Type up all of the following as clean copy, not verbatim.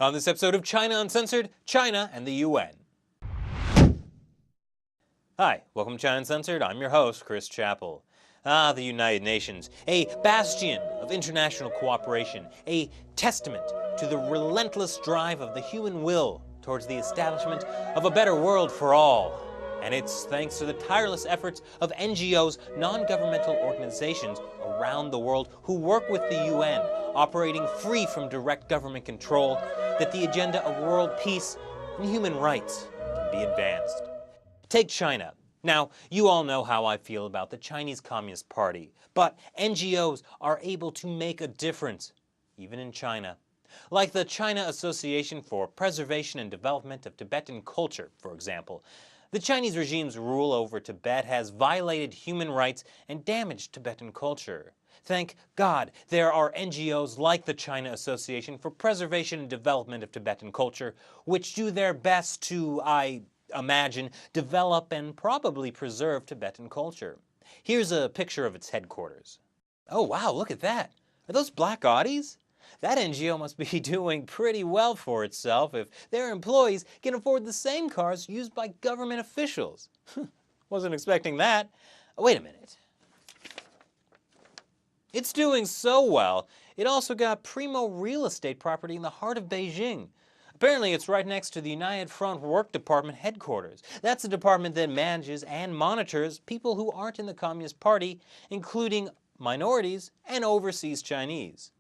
On this episode of China Uncensored, China and the UN. Hi, welcome to China Uncensored. I'm your host, Chris Chappell. The United Nations, a bastion of international cooperation, a testament to the relentless drive of the human will towards the establishment of a better world for all. And it's thanks to the tireless efforts of NGOs, non-governmental organizations around the world who work with the UN, operating free from direct government control, that the agenda of world peace and human rights can be advanced. Take China. Now, you all know how I feel about the Chinese Communist Party, but NGOs are able to make a difference, even in China. Like the China Association for Preservation and Development of Tibetan Culture, for example. The Chinese regime's rule over Tibet has violated human rights and damaged Tibetan culture. Thank God there are NGOs like the China Association for Preservation and Development of Tibetan Culture, which do their best to, I imagine, develop and probably preserve Tibetan culture. Here's a picture of its headquarters. Oh wow, look at that. Are those black Audis? That NGO must be doing pretty well for itself if their employees can afford the same cars used by government officials. Wasn't expecting that. Wait a minute. It's doing so well, it also got primo real estate property in the heart of Beijing. Apparently it's right next to the United Front Work Department headquarters. That's a department that manages and monitors people who aren't in the Communist Party, including minorities and overseas Chinese.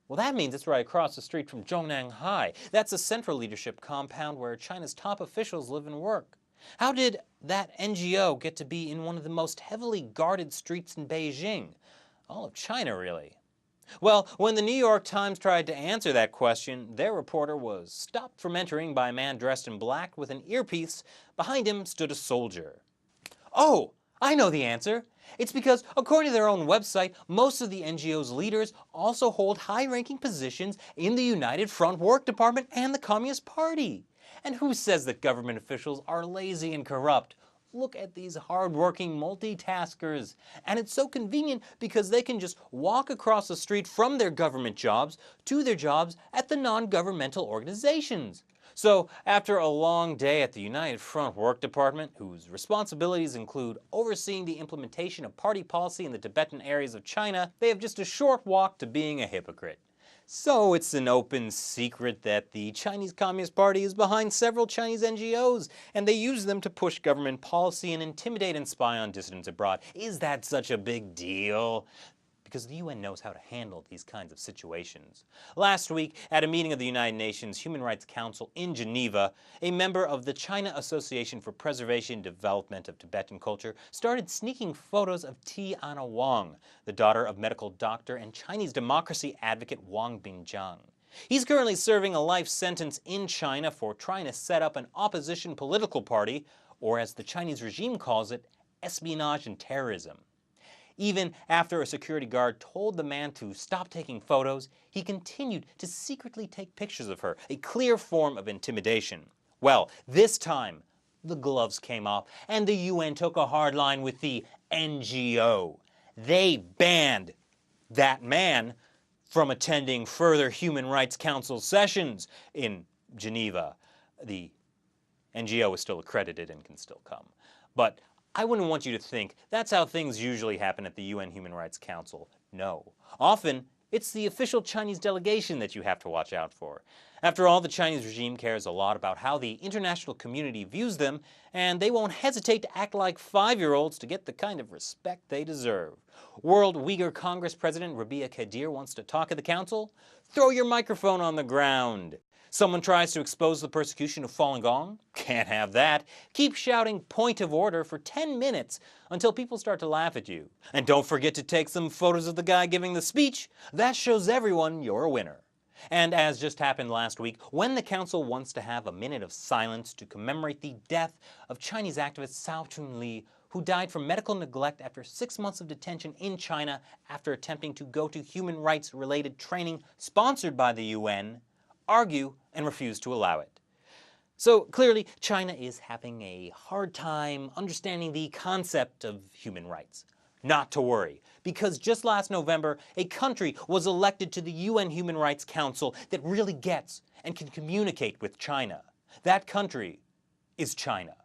Well, that means it's right across the street from Zhongnang High. That's a central leadership compound where China's top officials live and work. How did that NGO get to be in one of the most heavily guarded streets in Beijing? All of China, really. Well, when the New York Times tried to answer that question, their reporter was stopped from entering by a man dressed in black with an earpiece. Behind him stood a soldier. Oh, I know the answer. It's because, according to their own website, most of the NGO's leaders also hold high-ranking positions in the United Front Work Department and the Communist Party. And who says that government officials are lazy and corrupt? Look at these hard-working multitaskers. And it's so convenient because they can just walk across the street from their government jobs to their jobs at the non-governmental organizations. So, after a long day at the United Front Work Department, whose responsibilities include overseeing the implementation of party policy in the Tibetan areas of China, they have just a short walk to being a hypocrite. So it's an open secret that the Chinese Communist Party is behind several Chinese NGOs, and they use them to push government policy and intimidate and spy on dissidents abroad. Is that such a big deal? Because the UN knows how to handle these kinds of situations. Last week, at a meeting of the United Nations Human Rights Council in Geneva, a member of the China Association for Preservation and Development of Tibetan Culture started sneaking photos of T-Ana Wang, the daughter of medical doctor and Chinese democracy advocate Wang Bingjiang. He's currently serving a life sentence in China for trying to set up an opposition political party, or as the Chinese regime calls it, espionage and terrorism. Even after a security guard told the man to stop taking photos, he continued to secretly take pictures of her, a clear form of intimidation. Well, this time, the gloves came off, and the UN took a hard line with the NGO. They banned that man from attending further Human Rights Council sessions in Geneva. The NGO is still accredited and can still come. But I wouldn't want you to think that's how things usually happen at the UN Human Rights Council. No. Often, it's the official Chinese delegation that you have to watch out for. After all, the Chinese regime cares a lot about how the international community views them, and they won't hesitate to act like 5-year-olds to get the kind of respect they deserve. World Uyghur Congress President Rabia Kadir wants to talk at the council? Throw your microphone on the ground. Someone tries to expose the persecution of Falun Gong? Can't have that. Keep shouting point of order for 10 minutes until people start to laugh at you. And don't forget to take some photos of the guy giving the speech. That shows everyone you're a winner. And as just happened last week, when the council wants to have a minute of silence to commemorate the death of Chinese activist Cao Chun-li, who died from medical neglect after 6 months of detention in China after attempting to go to human rights-related training sponsored by the UN, argue and refuse to allow it. So clearly, China is having a hard time understanding the concept of human rights. Not to worry, because just last November, a country was elected to the UN Human Rights Council that really gets and can communicate with China. That country is China.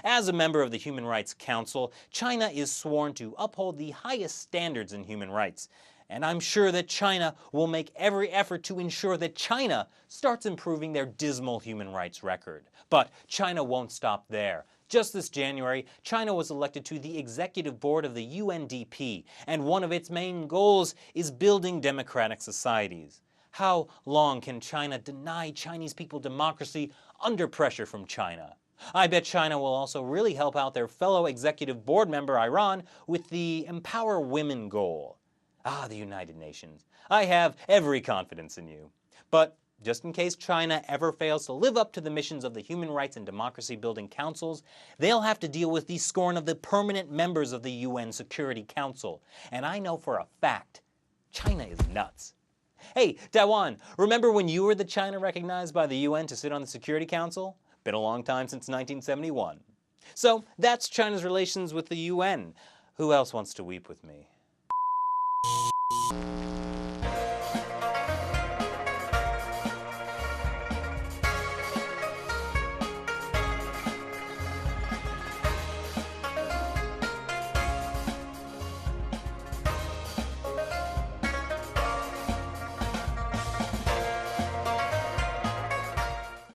As a member of the Human Rights Council, China is sworn to uphold the highest standards in human rights. And I'm sure that China will make every effort to ensure that China starts improving their dismal human rights record. But China won't stop there. Just this January, China was elected to the executive board of the UNDP, and one of its main goals is building democratic societies. How long can China deny Chinese people democracy under pressure from China? I bet China will also really help out their fellow executive board member Iran with the Empower Women goal. Ah, the United Nations. I have every confidence in you. But just in case China ever fails to live up to the missions of the Human Rights and Democracy Building Councils, they'll have to deal with the scorn of the permanent members of the UN Security Council. And I know for a fact, China is nuts. Hey, Taiwan, remember when you were the China recognized by the UN to sit on the Security Council? Been a long time since 1971. So that's China's relations with the UN. Who else wants to weep with me?